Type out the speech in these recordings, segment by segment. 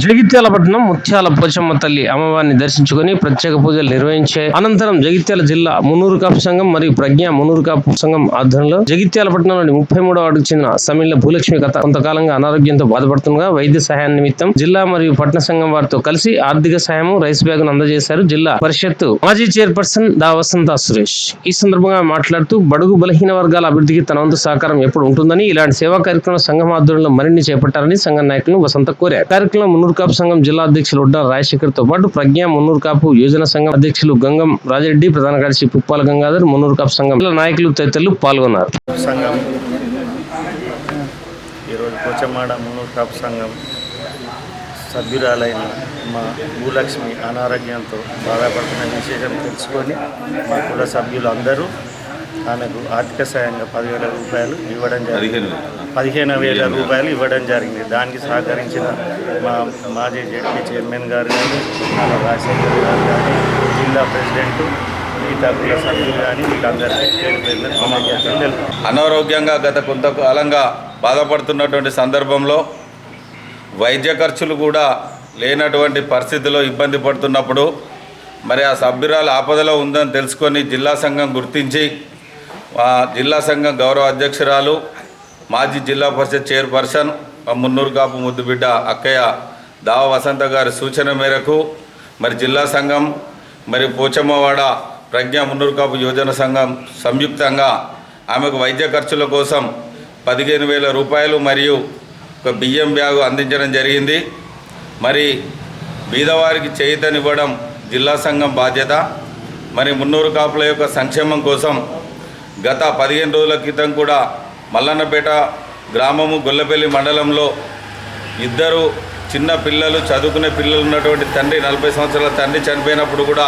జగిత్యాల పట్టణం ముత్యాల పోచమ్మ తల్లి అమ్మవారిని దర్శించుకొని ప్రత్యేక పూజలు నిర్వహించే అనంతరం జగిత్యాల జిల్లా మున్నూరు కాపు సంఘం మరియు ప్రజ్ఞ మున్నూరు కాపు సంఘం ఆధ్వర్యంలో జగిత్యాల పట్టణంలోని 33వ వార్డుకు చెందిన సమిళ్ల భూలక్ష్మి గత కొంతకాలంగా అనారోగ్యంతో బాధపడుతుండగా వైద్య సహాయం నిమిత్తం జిల్లా మరియు పట్టణ సంఘం వారితో కలిసి ఆర్థిక సహాయం రైస్ బ్యాగును అందజేశారు జిల్లా పరిషత్ మాజీ చైర్పర్సన్ దా వసంత సురేష్. ఈ సందర్భంగా మాట్లాడుతూ బడుగు బలహీన వర్గాల అభివృద్ధికి తన వంతు సహకారం ఎప్పుడు ఉంటుందని, ఇలాంటి సేవా కార్యక్రమం సంఘం ఆధ్వర్యంలో మరిన్ని చేపట్టారని సంఘ నాయకులను వసంత కోరారు. కార్యక్రమం మున్నూరు కాపు సంఘం జిల్లా అధ్యక్షులు ఉడ్డా రాజశేఖర్ తో పాటు ప్రజ్ఞ మున్నూరు కాపు యోజన సంఘం అధ్యక్షులు గంగం రాజిరెడ్డి, ప్రధాన కార్యదర్శి పుప్పాల గంగాధర్, మున్నూరు కాపు సంఘం నాయకులు తదితరులు పాల్గొన్నారు. ఈరోజు పోచమ్మాడ మున్నూరు కాపు సంఘం సభ్యురాలైన మా భూలక్ష్మి అనారోగ్యంతో బాధపడుతున్న విశేషం తెలుసుకొని మా కుల సభ్యులు అందరూ ఆమెకు ఆర్థిక సాయంగా 10,000 రూపాయలు ఇవ్వడం జరిగింది. 15,000 రూపాయలు ఇవ్వడం జరిగింది. దానికి సహకరించిన మా మాజీ జెడ్పీ చైర్మన్ గారు కానీ, రాజశేఖర్ గారు కానీ, జిల్లా ప్రెసిడెంట్, మిగతా కుల సభ్యులు కానీ వీళ్ళందరికీ అనారోగ్యంగా గత కొంతకాలంగా బాధపడుతున్నటువంటి సందర్భంలో వైద్య ఖర్చులు కూడా లేనటువంటి పరిస్థితిలో ఇబ్బంది పడుతున్నప్పుడు మరి ఆ సభ్యురాలు ఆపదలో ఉందని తెలుసుకొని జిల్లా సంఘం గుర్తించి జిల్లా సంఘం గౌరవ అధ్యక్షురాలు మాజీ జిల్లా పరిషత్ చైర్పర్సన్ మున్నూరు కాపు ముద్దుబిడ్డ అక్కయ్య దావ వసంత గారి సూచన మేరకు మరి జిల్లా సంఘం మరి పోచమ్మవాడ ప్రజ్ఞ మున్నూరు కాపు యోజన సంఘం సంయుక్తంగా ఆమెకు వైద్య ఖర్చుల కోసం 15,000 రూపాయలు మరియు ఒక బియ్యం బ్యాగు అందించడం జరిగింది. మరి బీదవారికి చేయూతనివ్వడం జిల్లా సంఘం బాధ్యత. మరి మున్నూరు కాపుల యొక్క సంక్షేమం కోసం గత 15 రోజుల క్రితం కూడా మల్లన్నపేట గ్రామము గొల్లపల్లి మండలంలో 2 చిన్న పిల్లలు చదువుకునే పిల్లలు ఉన్నటువంటి తండ్రి 40 సంవత్సరాల తండ్రి చనిపోయినప్పుడు కూడా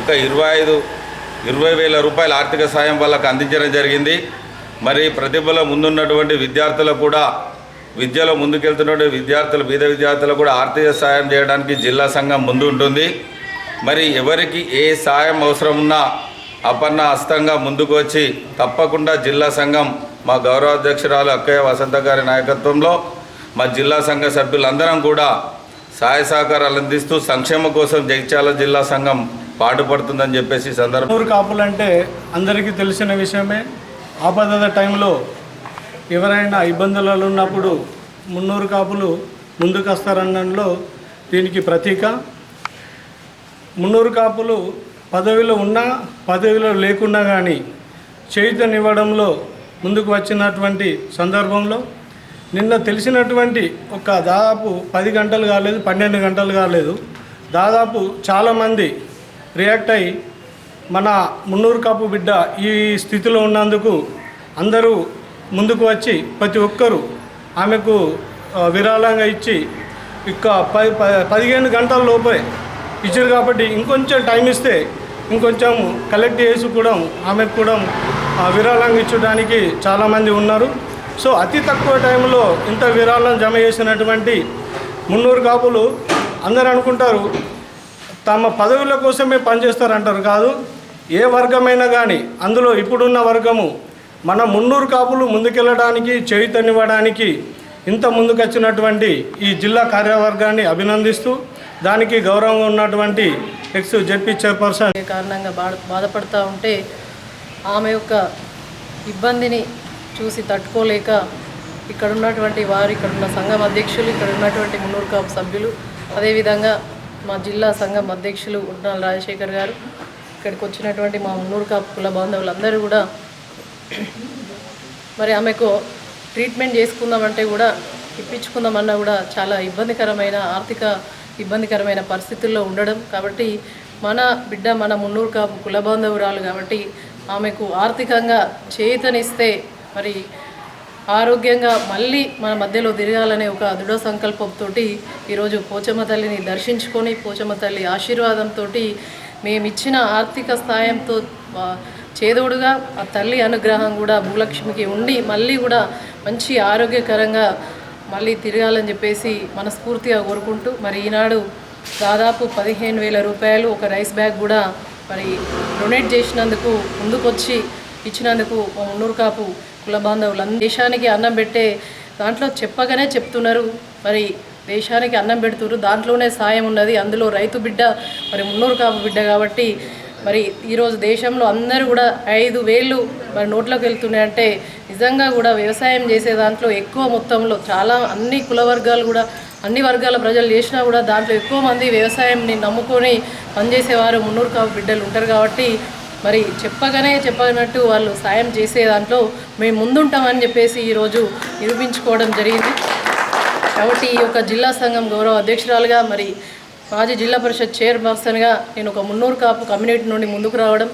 ఒక 20,000 రూపాయల ఆర్థిక సాయం వాళ్ళకు అందించడం జరిగింది. మరి ప్రతిభలో ముందున్నటువంటి విద్యార్థులకు కూడా విద్యలో ముందుకెళ్తున్నటువంటి విద్యార్థులు బీద విద్యార్థులకు కూడా ఆర్థిక సాయం చేయడానికి జిల్లా సంఘం ముందు ఉంటుంది. మరి ఎవరికి ఏ సాయం అవసరం ఉన్నా అపన్న హస్తంగా ముందుకు వచ్చి తప్పకుండా జిల్లా సంఘం మా గౌరవ అధ్యక్షురాలు అక్కయ్య వసంత గారి నాయకత్వంలో మా జిల్లా సంఘ సభ్యులందరం కూడా సహాయ సహకారాలు అందిస్తూ సంక్షేమం కోసం జగిత్యాల జిల్లా సంఘం పాటుపడుతుందని చెప్పేసి సందర్భం. మున్నూరు కాపులు అంటే అందరికీ తెలిసిన విషయమే. ఆపద టైంలో ఎవరైనా ఇబ్బందులలో ఉన్నప్పుడు మున్నూరు కాపులు ముందుకు వస్తారనడంలో దీనికి ప్రతీక. మున్నూరు కాపులు పదవిలో ఉన్నా పదవిలో లేకున్నా కానీ చేయూతనివ్వడంలో ముందుకు వచ్చినటువంటి సందర్భంలో నిన్న తెలిసినటువంటి ఒక దాదాపు 10 గంటలు కాలేదు, 12 గంటలు కాలేదు, దాదాపు చాలామంది రియాక్ట్ అయ్యి మన మున్నూరు కాపు బిడ్డ ఈ స్థితిలో ఉన్నందుకు అందరూ ముందుకు వచ్చి ప్రతి ఒక్కరూ ఆమెకు విరాళంగా ఇచ్చి ఇక 15 గంటల లోపే ఇచ్చారు. కాబట్టి ఇంకొంచెం టైం ఇస్తే ఇంకొంచెం కలెక్ట్ చేసి కూడా ఆమెకు కూడా విరాళంగా ఇచ్చడానికి చాలామంది ఉన్నారు. సో అతి తక్కువ టైంలో ఇంత విరాళం జమ చేసినటువంటి మున్నూరు కాపులు అందరూ అనుకుంటారు తమ పదవుల కోసమే పనిచేస్తారంటారు. కాదు, ఏ వర్గమైనా కానీ అందులో ఇప్పుడున్న వర్గము మన మున్నూరు కాపులు ముందుకెళ్ళడానికి చేయూతనివ్వడానికి ఇంత ముందుకొచ్చినటువంటి ఈ జిల్లా కార్యవర్గాన్ని అభినందిస్తూ దానికి గౌరవంగా ఉన్నటువంటి ఎక్స్ జెడ్పీ చైర్పర్సన్ కారణంగా బాధపడుతూ ఉంటే ఆమె యొక్క ఇబ్బందిని చూసి తట్టుకోలేక ఇక్కడ ఉన్నటువంటి వారు, ఇక్కడ ఉన్న సంఘం అధ్యక్షులు, ఇక్కడ ఉన్నటువంటి మున్నూరు కాపు సభ్యులు, అదేవిధంగా మా జిల్లా సంఘం అధ్యక్షులు ఉడ్డా రాజశేఖర్ గారు, ఇక్కడికి వచ్చినటువంటి మా మున్నూరు కాపు కుల బాంధవులందరూ కూడా మరి ఆమెకు ట్రీట్మెంట్ చేసుకుందామంటే కూడా ఇప్పించుకుందామన్నా కూడా చాలా ఆర్థిక ఇబ్బందికరమైన పరిస్థితుల్లో ఉండడం. కాబట్టి మన బిడ్డ మన మున్నూరు కాపు కుల బాంధవురాలు కాబట్టి ఆమెకు ఆర్థికంగా చేయూతనిస్తే మరి ఆరోగ్యంగా మళ్ళీ మన మధ్యలో తిరగాలనే ఒక దృఢ సంకల్పంతో ఈరోజు పోచమ్మ తల్లిని దర్శించుకొని పోచమ్మ తల్లి ఆశీర్వాదంతో మేమిచ్చిన ఆర్థిక సాయంతో చేదోడుగా ఆ తల్లి అనుగ్రహం కూడా భూలక్ష్మికి ఉండి మళ్ళీ కూడా మంచి ఆరోగ్యకరంగా మళ్ళీ తిరగాలని చెప్పేసి మనస్ఫూర్తిగా కోరుకుంటూ మరి ఈనాడు దాదాపు 15,000 రూపాయలు ఒక రైస్ బ్యాగ్ కూడా మరి డొనేట్ చేసినందుకు ముందుకొచ్చి ఇచ్చినందుకు మున్నూరు కాపు కుల బాంధవులు దేశానికి అన్నం పెట్టే దాంట్లో చెప్పగానే చెప్తున్నారు. మరి దేశానికి అన్నం పెడుతున్నారు, దాంట్లోనే సాయం ఉన్నది. అందులో రైతు బిడ్డ మరి మున్నూరు కాపు బిడ్డ కాబట్టి మరి ఈరోజు దేశంలో అందరూ కూడా 5,000 మరి నోట్లోకి వెళ్తున్నాయంటే నిజంగా కూడా వ్యవసాయం చేసే దాంట్లో ఎక్కువ మొత్తంలో చాలా అన్ని కుల వర్గాలు కూడా అన్ని వర్గాల ప్రజలు చేసినా కూడా దాంట్లో ఎక్కువ మంది వ్యవసాయంని నమ్ముకొని పనిచేసేవారు మున్నూరు కాపు బిడ్డలు ఉంటారు. కాబట్టి మరి చెప్పనట్టు వాళ్ళు సాయం చేసే దాంట్లో మేము ముందుంటామని చెప్పేసి ఈరోజు నిరూపించుకోవడం జరిగింది. కాబట్టి ఈ యొక్క జిల్లా సంఘం గౌరవ అధ్యక్షురాలుగా మరి మాజీ జిల్లా పరిషత్ చైర్పర్సన్గా నేను ఒక మున్నూరు కాపు కమ్యూనిటీ నుండి ముందుకు రావడం,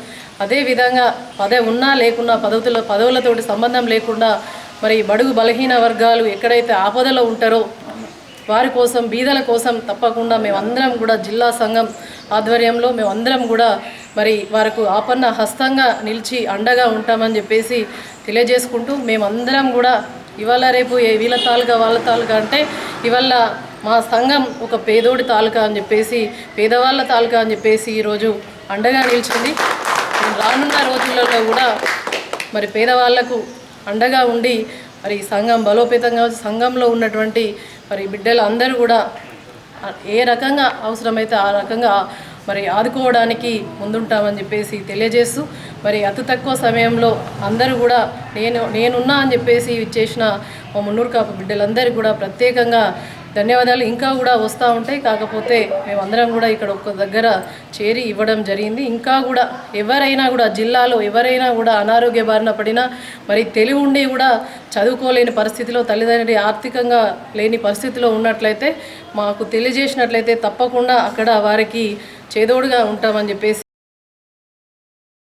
అదేవిధంగా పదవి ఉన్నా లేకున్నా పదవులతోటి సంబంధం లేకుండా మరి బడుగు బలహీన వర్గాలు ఎక్కడైతే ఆపదలో ఉంటారో వారి కోసం బీదల కోసం తప్పకుండా మేమందరం కూడా జిల్లా సంఘం ఆధ్వర్యంలో మేమందరం కూడా మరి వారికి ఆపన్న హస్తంగా నిలిచి అండగా ఉంటామని చెప్పేసి తెలియజేసుకుంటూ మేమందరం కూడా ఇవాళ రేపు వీళ్ళ తాలూకా వాళ్ళ తాలూకా అంటే ఇవాళ మా సంఘం ఒక పేదోడి తాలూకా అని చెప్పేసి పేదవాళ్ళ తాలూకా అని చెప్పేసి ఈరోజు అండగా నిలిచింది. రానున్న రోజులలో కూడా మరి పేదవాళ్లకు అండగా ఉండి మరి సంఘం బలోపేతంగా సంఘంలో ఉన్నటువంటి మరి బిడ్డలు అందరూ కూడా ఏ రకంగా అవసరమైతే ఆ రకంగా మరి ఆదుకోవడానికి ముందుంటామని చెప్పేసి తెలియజేస్తూ మరి అతి తక్కువ సమయంలో అందరూ కూడా నేనున్నా అని చెప్పేసి చేసిన మా మున్నూరు కాపు బిడ్డలందరికీ కూడా ప్రత్యేకంగా ధన్యవాదాలు. ఇంకా కూడా వస్తూ ఉంటాయి, కాకపోతే మేమందరం కూడా ఇక్కడ ఒక్క దగ్గర చేరి ఇవ్వడం జరిగింది. ఇంకా కూడా ఎవరైనా కూడా జిల్లాలో ఎవరైనా కూడా అనారోగ్య బారిన పడినా మరి తెలివి ఉండి కూడా చదువుకోలేని పరిస్థితిలో తల్లిదండ్రులు ఆర్థికంగా లేని పరిస్థితిలో ఉన్నట్లయితే మాకు తెలియజేసినట్లయితే తప్పకుండా అక్కడ వారికి చేదోడుగా ఉంటామని చెప్పేసి